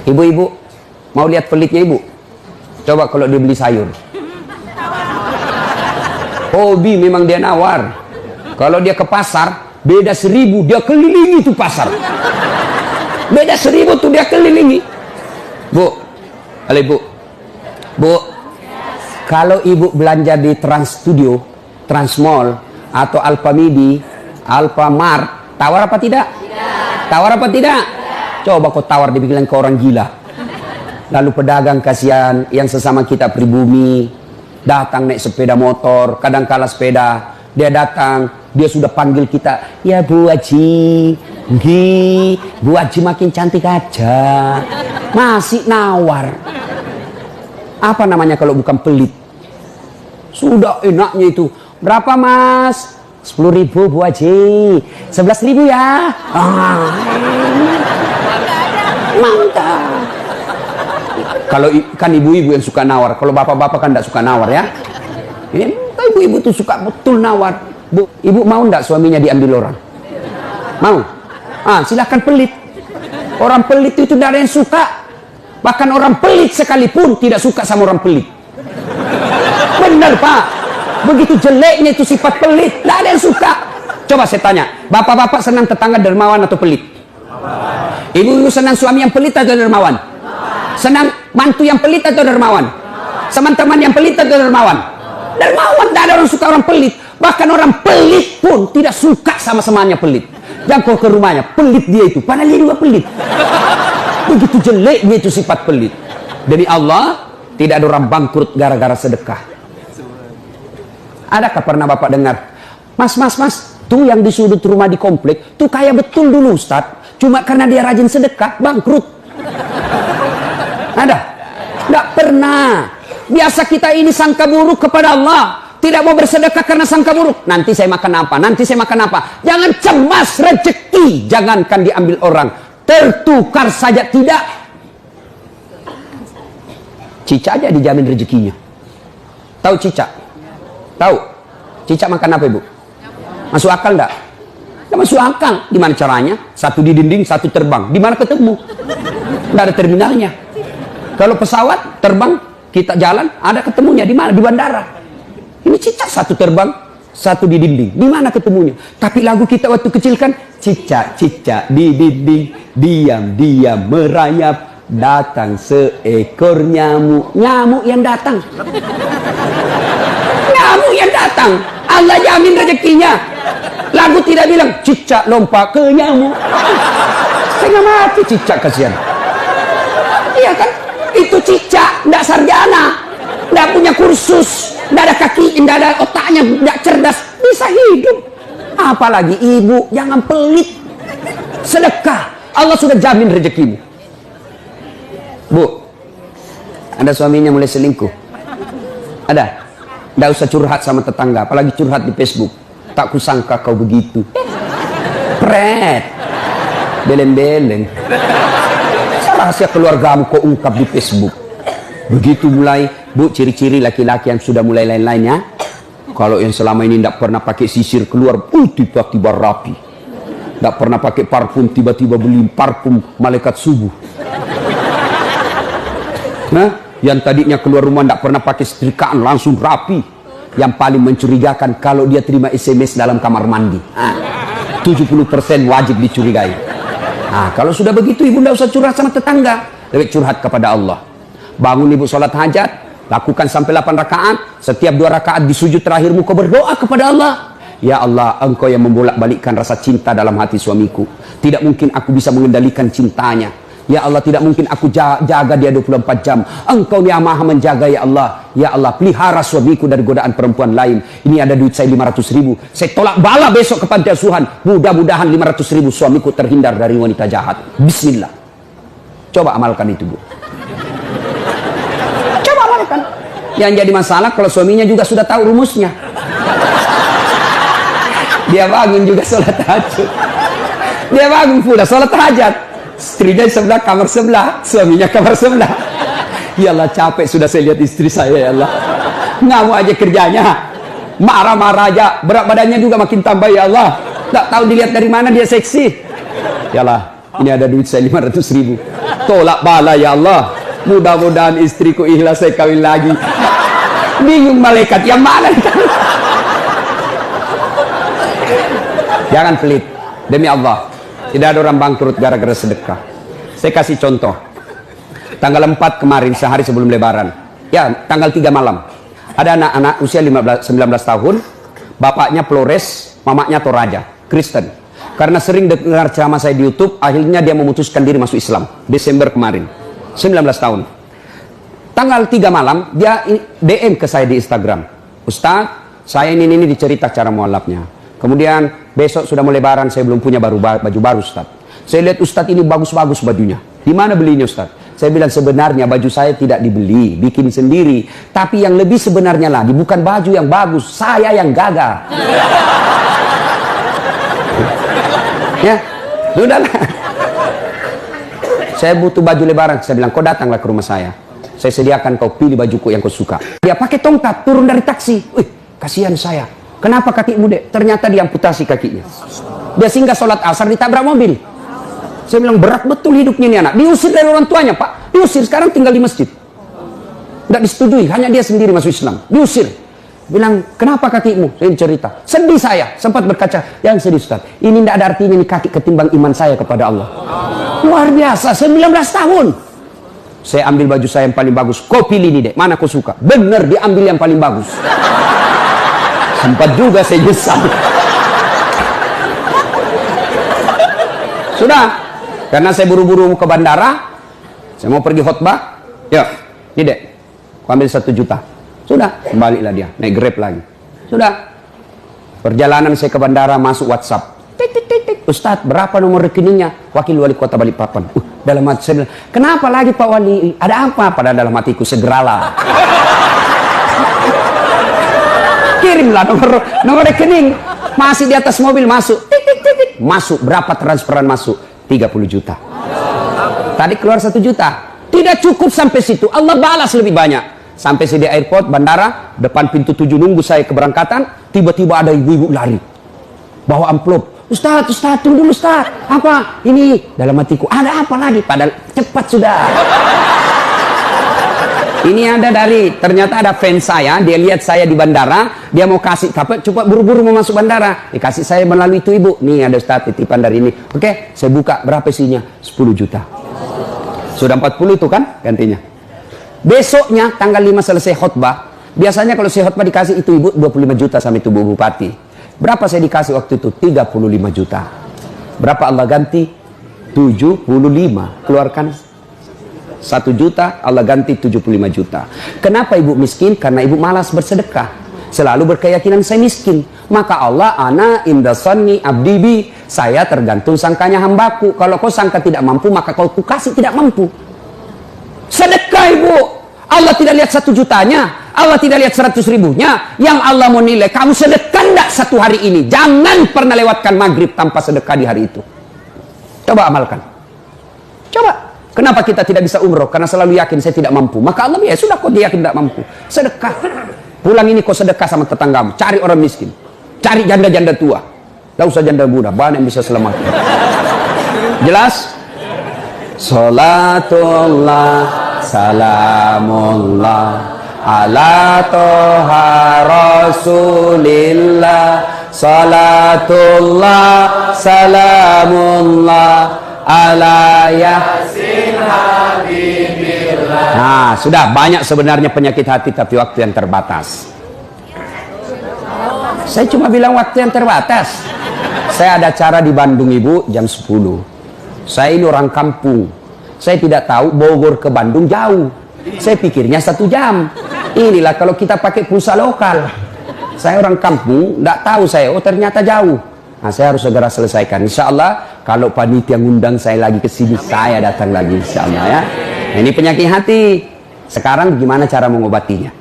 Ibu-ibu, mau lihat pelitnya ibu? Coba kalau dia beli sayur. Hobi memang dia nawar. Kalau dia ke pasar, beda 1000, dia kelilingi tuh pasar. Beda 1000 tuh dia kelilingi. Bu, halo ibu. Bu, kalau ibu belanja di Trans Studio, Trans Mall, atau Alfamidi, Alfamart, tawar apa tidak? Tidak. Tawar apa tidak? Tidak. Coba kau tawar, dibilang ke orang gila. Lalu pedagang kasihan yang sesama kita pribumi, datang naik sepeda motor, kadang kala sepeda, dia datang, dia sudah panggil kita, ya Bu Haji, Bu Haji makin cantik aja, masih nawar. Apa namanya kalau bukan pelit? Sudah enaknya itu, berapa Mas? 10.000 Bu Haji, 11.000 ya. Mantap. Kalau kan ibu-ibu yang suka nawar, kalau bapak-bapak kan tidak suka nawar ya. Ini ibu-ibu tuh suka betul nawar. Bu, ibu mau ndak suaminya diambil orang? Mau? Silahkan pelit. Orang pelit itu tidak ada yang suka. Bahkan orang pelit sekalipun tidak suka sama orang pelit. Benar Pak. Begitu jeleknya itu sifat pelit, tidak ada yang suka. Coba saya tanya, bapak-bapak senang tetangga dermawan atau pelit? Ibu-ibu senang suami yang pelit atau dermawan? Senang mantu yang pelit atau dermawan? Teman-teman yang pelit atau dermawan? Dermawan, tidak ada orang suka orang pelit. Bahkan orang pelit pun tidak suka sama semuanya pelit. Jangkau ke rumahnya, pelit dia itu, padahal dia juga pelit. Begitu jeleknya itu sifat pelit. Demi Allah, tidak ada orang bangkrut gara-gara sedekah. Adakah pernah bapak dengar, Mas, tuh yang di sudut rumah di komplek, tuh kaya betul dulu Ustaz, cuma karena dia rajin sedekah, bangkrut. Ada? Tidak pernah. Biasa kita ini sangka buruk kepada Allah. Tidak mau bersedekah karena sangka buruk. Nanti saya makan apa? Nanti saya makan apa? Jangan cemas rezeki. Jangankan diambil orang. Tertukar saja tidak. Cicak aja dijamin rezekinya. Tahu cicak? Tahu? Cicak makan apa ibu? Masuk akal enggak? Tidak masuk akal. Gimana caranya? Satu di dinding, satu terbang. Di mana ketemu? Tidak ada terminalnya. Kalau pesawat terbang, kita jalan, ada ketemunya di mana? Di bandara. Ini cicak, satu terbang, satu di dinding. Di mana ketemunya? Tapi lagu kita waktu kecil kan, cicak di dinding, diam merayap, datang seekor nyamuk. Nyamuk yang datang. Nyamuk yang datang. Allah jamin rezekinya. Lagu tidak bilang cicak lompat ke nyamuk. Setengah mati cicak, kasihan. Iya kan? Itu cicak, tidak sarjana, tidak punya kursus, tidak ada kaki, tidak ada otaknya, tidak cerdas, bisa hidup. Apalagi ibu, jangan pelit. Sedekah, Allah sudah jamin rezekimu. Bu, ada suaminya mulai selingkuh? Ada? Tidak usah curhat sama tetangga, apalagi curhat di Facebook. Tak kusangka kau begitu. Pret, beleng-beleng. Rahasia keluargamu kau ungkap di Facebook. Begitu mulai, bu, ciri-ciri laki-laki yang sudah mulai lain-lainnya. Kalau yang selama ini tidak pernah pakai sisir keluar, tiba-tiba rapi. Tidak pernah pakai parfum, tiba-tiba beli parfum malaikat subuh. Nah, yang tadinya keluar rumah tidak pernah pakai setrikaan, langsung rapi. Yang paling mencurigakan kalau dia terima SMS dalam kamar mandi. 70% wajib dicurigai. Nah, kalau sudah begitu ibu tidak usah curhat sama tetangga, lebih curhat kepada Allah. Bangun ibu sholat hajat, lakukan sampai 8 rakaat. Setiap 2 rakaat di sujud terakhirmu kau berdoa kepada Allah. Ya Allah, engkau yang membolak-balikkan rasa cinta dalam hati suamiku. Tidak mungkin aku bisa mengendalikan cintanya. Ya Allah, tidak mungkin aku jaga dia 24 jam. Engkau yang maha menjaga ya Allah. Ya Allah, pelihara suamiku dari godaan perempuan lain. Ini ada duit saya 500.000. Saya tolak bala besok ke panti asuhan. Mudah-mudahan 500.000 suamiku terhindar dari wanita jahat. Bismillah. Coba amalkan itu, Bu. Coba amalkan. Yang jadi masalah kalau suaminya juga sudah tahu rumusnya. Dia bangun juga sholat tahajud. Dia bangun pula sholat tahajud. Istrinya sebelah, kamar sebelah, suaminya kamar sebelah. Ya Allah, capek sudah saya lihat istri saya, ya Allah. Ngamuk aja kerjanya, marah-marah aja, berat badannya juga makin tambah, ya Allah. Tak tahu dilihat dari mana dia seksi. Ya Allah, ini ada duit saya 500.000. Tolak bala ya Allah. Mudah-mudahan istriku ikhlas saya kawin lagi. Bingung malaikat yang mana? Jangan pelit. Demi Allah, tidak ada orang bangkrut gara-gara sedekah. Saya kasih contoh. Tanggal 4 kemarin, sehari sebelum lebaran. Ya, tanggal 3 malam. Ada anak-anak usia 19 tahun. Bapaknya Flores, mamanya Toraja, Kristen. Karena sering dengar ceramah saya di YouTube, akhirnya dia memutuskan diri masuk Islam. Desember kemarin. 19 tahun. Tanggal 3 malam, dia DM ke saya di Instagram. Ustaz, saya ini dicerita cara mualafnya. Kemudian besok sudah mau lebaran, saya belum punya baju baru Ustaz. Saya lihat Ustaz ini bagus-bagus bajunya. Di mana belinya Ustaz? Saya bilang sebenarnya baju saya tidak dibeli, bikin sendiri. Tapi yang lebih sebenarnya lagi, bukan baju yang bagus, saya yang gagal. Ya, sudahlah. Saya butuh baju lebaran. Saya bilang, kau datanglah ke rumah saya. Saya sediakan, kau pilih bajuku yang kau suka. Dia pakai tongkat, turun dari taksi. Wih, kasihan saya. Kenapa kakimu, Dek? Ternyata diamputasi kakinya. Dia singgah sholat asar, ditabrak mobil. Saya bilang, berat betul hidupnya ini anak. Diusir dari orang tuanya, Pak. Diusir, sekarang tinggal di masjid. Tidak disetujui, hanya dia sendiri masuk Islam. Diusir. Bilang, kenapa kakimu? Saya cerita. Sedih saya, sempat berkaca. Yang sedih, Ustaz. Ini tidak ada artinya ini kaki ketimbang iman saya kepada Allah. Luar biasa, 19 tahun. Saya ambil baju saya yang paling bagus. Kau pilih nih, Dek. Mana kau suka? Bener, diambil yang paling bagus. Sempat juga saya nyesal. Sudah. Karena saya buru-buru ke bandara. Saya mau pergi khutbah. Ya, ini Dek. Kau ambil 1 juta. Sudah, kembalilah dia. Naik Grab lagi. Sudah. Perjalanan saya ke bandara, masuk WhatsApp. Tik. Ustadz, berapa nomor rekeningnya? Wakil Wali Kota Balikpapan. Dalam hati saya bilang, kenapa lagi Pak Wali? Ada apa? Pada dalam hatiku, segeralah. Kirimlah nomor rekening. Masih di atas mobil, masuk. Tik. Masuk, berapa transferan masuk? 30 juta. Tadi keluar 1 juta. Tidak cukup sampai situ. Allah balas lebih banyak. Sampai saya di airport, bandara, depan pintu 7 nunggu saya keberangkatan. Tiba-tiba ada ibu-ibu lari. Bawa amplop. Ustaz, tunggu dulu Ustaz. Apa? Ini dalam hatiku. Ada apa lagi? Padahal cepat sudah. Ini ada ternyata ada fans saya, dia lihat saya di bandara, dia mau kasih, coba buru-buru mau masuk bandara, dikasih saya melalui itu ibu, nih ada Ustaz titipan dari ini. Oke, saya buka, berapa isinya? 10 juta. Sudah 40 itu kan gantinya. Besoknya tanggal 5 selesai khutbah, biasanya kalau saya khutbah dikasih itu ibu 25 juta sama itu Bu Bupati. Berapa saya dikasih waktu itu? 35 juta. Berapa Allah ganti? 75. Keluarkan 1 juta, Allah ganti 75 juta. Kenapa ibu miskin? Karena ibu malas bersedekah. Selalu berkeyakinan saya miskin. Maka Allah, ana indasani abdibi. Saya tergantung sangkanya hambaku. Kalau kau sangka tidak mampu, maka kau kasih tidak mampu. Sedekah ibu. Allah tidak lihat 1 jutanya. Allah tidak lihat 100 ribunya. Yang Allah mau nilai, kamu sedekah enggak 1 hari ini. Jangan pernah lewatkan maghrib tanpa sedekah di hari itu. Coba amalkan. Coba. Kenapa kita tidak bisa umroh? Karena selalu yakin saya tidak mampu. Maka Allah, ya sudah kok dia yakin tidak mampu. Sedekah. Pulang ini kau sedekah sama tetanggamu. Cari orang miskin. Cari janda-janda tua. Tidak usah janda muda. Banyak yang bisa selamat. Jelas? Salatullah, salamullah, ala toha rasulillah. Salatullah, salamullah, ala yasin habibillah. Nah, sudah banyak sebenarnya penyakit hati, tapi waktu yang terbatas. Saya cuma bilang waktu yang terbatas. Saya ada acara di Bandung ibu jam 10. Saya ini orang kampung. Saya tidak tahu Bogor ke Bandung jauh. Saya pikirnya 1 jam. Inilah kalau kita pakai pulsa lokal. Saya orang kampung, tidak tahu saya. Oh ternyata jauh. Nah, saya harus segera selesaikan. Insya Allah kalau panitia ngundang saya lagi ke sini, saya datang lagi. Insya Allah ya. Nah, ini penyakit hati. Sekarang gimana cara mengobatinya?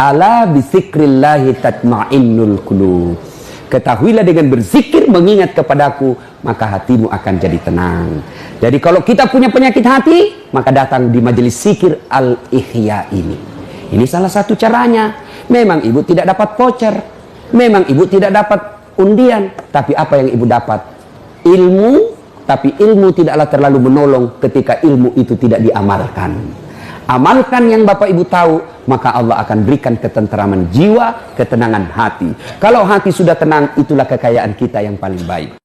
Ala bizikrillahi tatma'innul qulub. Ketahuilah dengan berzikir mengingat kepadaku, maka hatimu akan jadi tenang. Jadi kalau kita punya penyakit hati, maka datang di majelis zikir Al-Ihya ini. Ini salah satu caranya. Memang ibu tidak dapat voucher. Memang ibu tidak dapat undian. Tapi apa yang ibu dapat? Ilmu, tapi ilmu tidaklah terlalu menolong ketika ilmu itu tidak diamalkan. Amalkan yang Bapak Ibu tahu, maka Allah akan berikan ketenteraman jiwa, ketenangan hati. Kalau hati sudah tenang, itulah kekayaan kita yang paling baik.